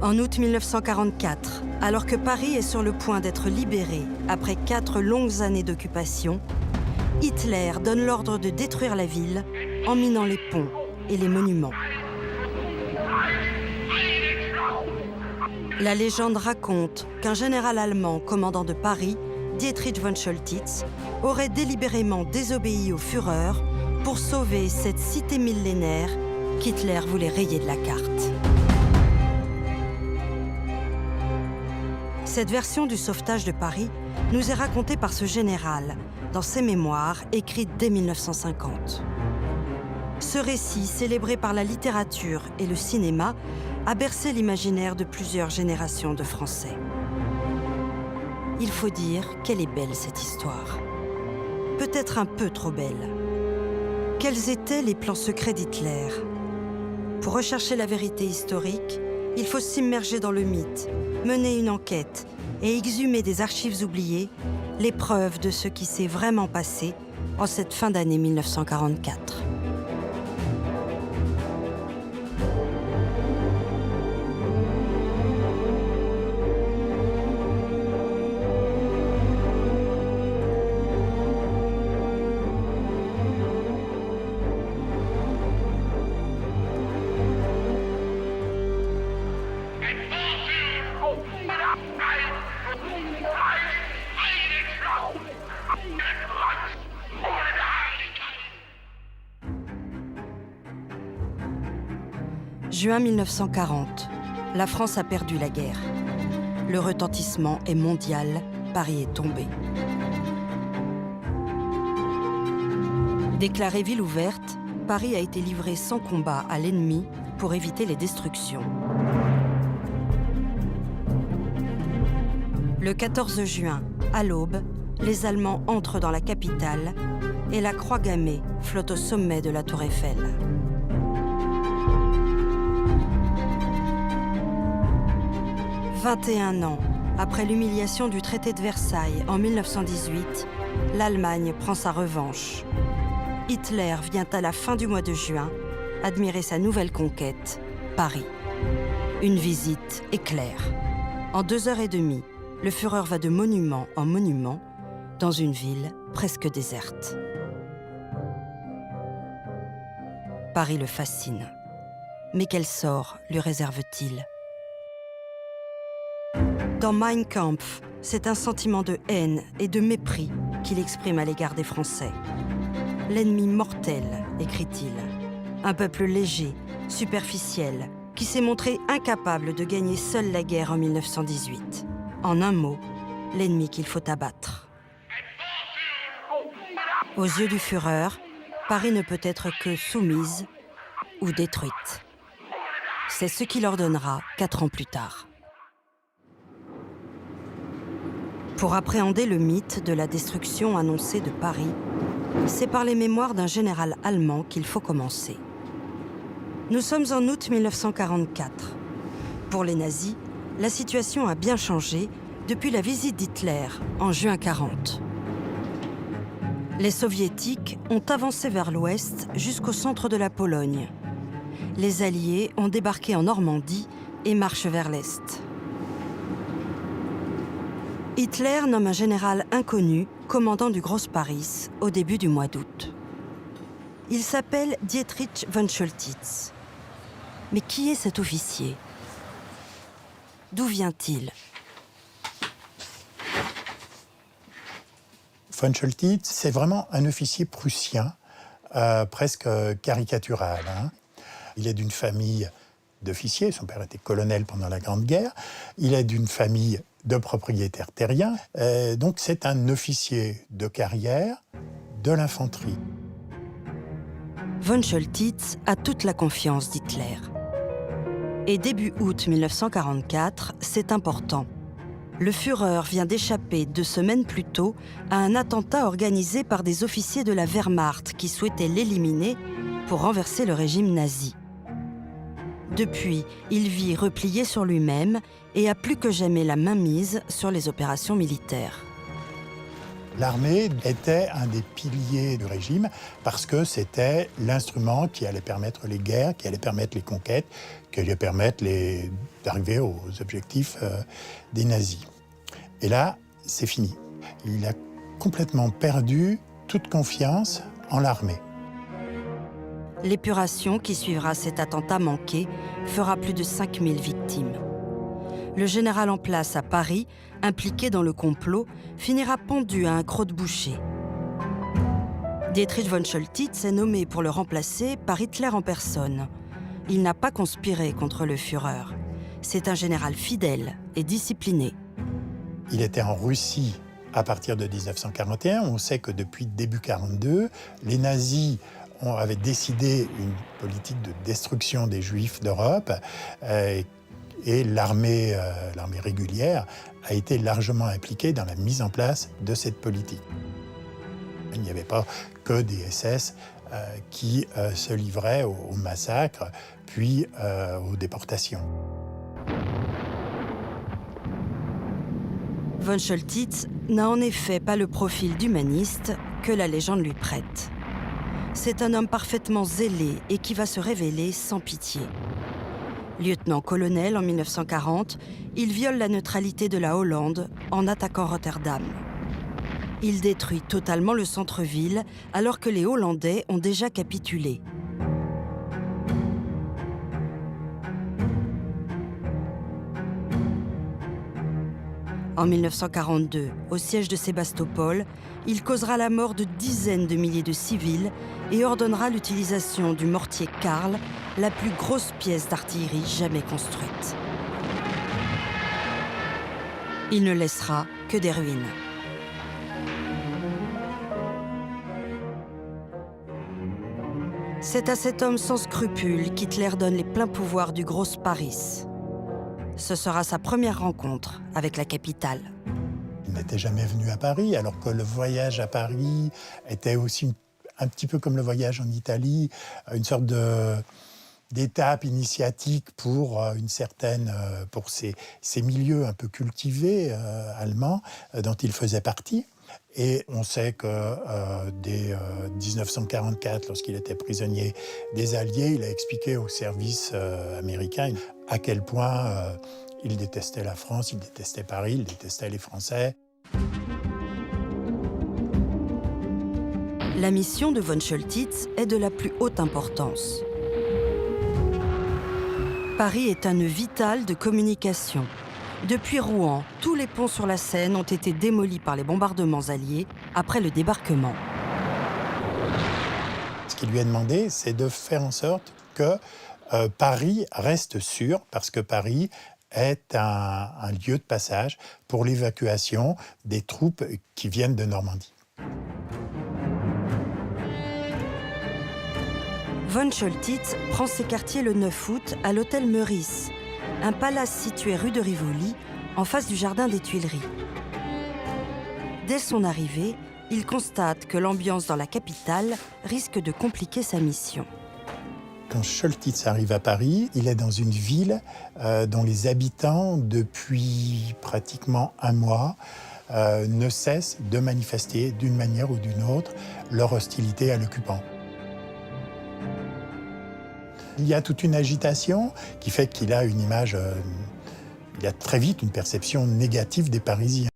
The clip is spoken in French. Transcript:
En août 1944, alors que Paris est sur le point d'être libéré après 4 longues années d'occupation, Hitler donne l'ordre de détruire la ville en minant les ponts et les monuments. La légende raconte qu'un général allemand commandant de Paris, Dietrich von Choltitz, aurait délibérément désobéi au Führer pour sauver cette cité millénaire qu'Hitler voulait rayer de la carte. Cette version du sauvetage de Paris nous est racontée par ce général dans ses mémoires écrites dès 1950. Ce récit, célébré par la littérature et le cinéma, a bercé l'imaginaire de plusieurs générations de Français. Il faut dire qu'elle est belle, cette histoire. Peut-être un peu trop belle. Quels étaient les plans secrets d'Hitler? Pour rechercher la vérité historique, il faut s'immerger dans le mythe, mener une enquête et exhumer des archives oubliées les preuves de ce qui s'est vraiment passé en cette fin d'année 1944. Juin 1940, la France a perdu la guerre. Le retentissement est mondial, Paris est tombé. Déclarée ville ouverte, Paris a été livré sans combat à l'ennemi pour éviter les destructions. Le 14 juin, à l'aube, les Allemands entrent dans la capitale et la croix gammée flotte au sommet de la Tour Eiffel. « 21 ans après l'humiliation du traité de Versailles en 1918, l'Allemagne prend sa revanche. Hitler vient à la fin du mois de juin admirer sa nouvelle conquête, Paris. Une visite éclair. En 2h30, le Führer va de monument en monument dans une ville presque déserte. Paris le fascine. Mais quel sort lui réserve-t-il ? Dans Mein Kampf, c'est un sentiment de haine et de mépris qu'il exprime à l'égard des Français. L'ennemi mortel, écrit-il. Un peuple léger, superficiel, qui s'est montré incapable de gagner seul la guerre en 1918. En un mot, l'ennemi qu'il faut abattre. Aux yeux du Führer, Paris ne peut être que soumise ou détruite. C'est ce qu'il ordonnera 4 ans plus tard. Pour appréhender le mythe de la destruction annoncée de Paris, c'est par les mémoires d'un général allemand qu'il faut commencer. Nous sommes en août 1944. Pour les nazis, la situation a bien changé depuis la visite d'Hitler en juin 1940. Les soviétiques ont avancé vers l'ouest jusqu'au centre de la Pologne. Les Alliés ont débarqué en Normandie et marchent vers l'est. Hitler nomme un général inconnu, commandant du Großparis, au début du mois d'août. Il s'appelle Dietrich von Choltitz. Mais qui est cet officier? D'où vient-il? Von Choltitz, c'est vraiment un officier prussien, presque caricatural. Il est d'une famille d'officiers, son père était colonel pendant la Grande Guerre, il est d'une famille de propriétaires terriens, donc c'est un officier de carrière de l'infanterie. Von Choltitz a toute la confiance d'Hitler. Et début août 1944, c'est important. Le Führer vient d'échapper 2 semaines plus tôt à un attentat organisé par des officiers de la Wehrmacht qui souhaitaient l'éliminer pour renverser le régime nazi. Depuis, il vit replié sur lui-même et a plus que jamais la main mise sur les opérations militaires. L'armée était un des piliers du régime parce que c'était l'instrument qui allait permettre les guerres, qui allait permettre les conquêtes, qui allait permettre d'arriver aux objectifs des nazis. Et là, c'est fini. Il a complètement perdu toute confiance en l'armée. L'épuration qui suivra cet attentat manqué fera plus de 5000 victimes. Le général en place à Paris, impliqué dans le complot, finira pendu à un croc-de-boucher. Dietrich von Choltitz est nommé pour le remplacer par Hitler en personne. Il n'a pas conspiré contre le Führer. C'est un général fidèle et discipliné. Il était en Russie à partir de 1941. On sait que depuis début 1942, les nazis avaient décidé une politique de destruction des Juifs d'Europe et l'armée régulière a été largement impliquée dans la mise en place de cette politique. Il n'y avait pas que des SS qui se livraient aux massacres, puis aux déportations. Von Choltitz n'a en effet pas le profil d'humaniste que la légende lui prête. C'est un homme parfaitement zélé et qui va se révéler sans pitié. Lieutenant-colonel en 1940, il viole la neutralité de la Hollande en attaquant Rotterdam. Il détruit totalement le centre-ville alors que les Hollandais ont déjà capitulé. En 1942, au siège de Sébastopol, il causera la mort de dizaines de milliers de civils et ordonnera l'utilisation du mortier Karl, la plus grosse pièce d'artillerie jamais construite. Il ne laissera que des ruines. C'est à cet homme sans scrupules qu'Hitler donne les pleins pouvoirs du Grosse Paris. Ce sera sa première rencontre avec la capitale. Il n'était jamais venu à Paris, alors que le voyage à Paris était aussi un petit peu comme le voyage en Italie, une sorte d'étape initiatique pour pour ces milieux un peu cultivés allemands dont il faisait partie. Et on sait que dès 1944, lorsqu'il était prisonnier des Alliés, il a expliqué au service américain à quel point il détestait la France, il détestait Paris, il détestait les Français. La mission de von Choltitz est de la plus haute importance. Paris est un nœud vital de communication. Depuis Rouen, tous les ponts sur la Seine ont été démolis par les bombardements alliés après le débarquement. Ce qu'il lui a demandé, c'est de faire en sorte que Paris reste sûr, parce que Paris est un lieu de passage pour l'évacuation des troupes qui viennent de Normandie. Von Choltitz prend ses quartiers le 9 août à l'hôtel Meurice, un palace situé rue de Rivoli, en face du jardin des Tuileries. Dès son arrivée, il constate que l'ambiance dans la capitale risque de compliquer sa mission. Quand Choltitz arrive à Paris, il est dans une ville dont les habitants, depuis pratiquement un mois, ne cessent de manifester d'une manière ou d'une autre leur hostilité à l'occupant. Il y a toute une agitation qui fait qu'il a une image, il a très vite une perception négative des Parisiens.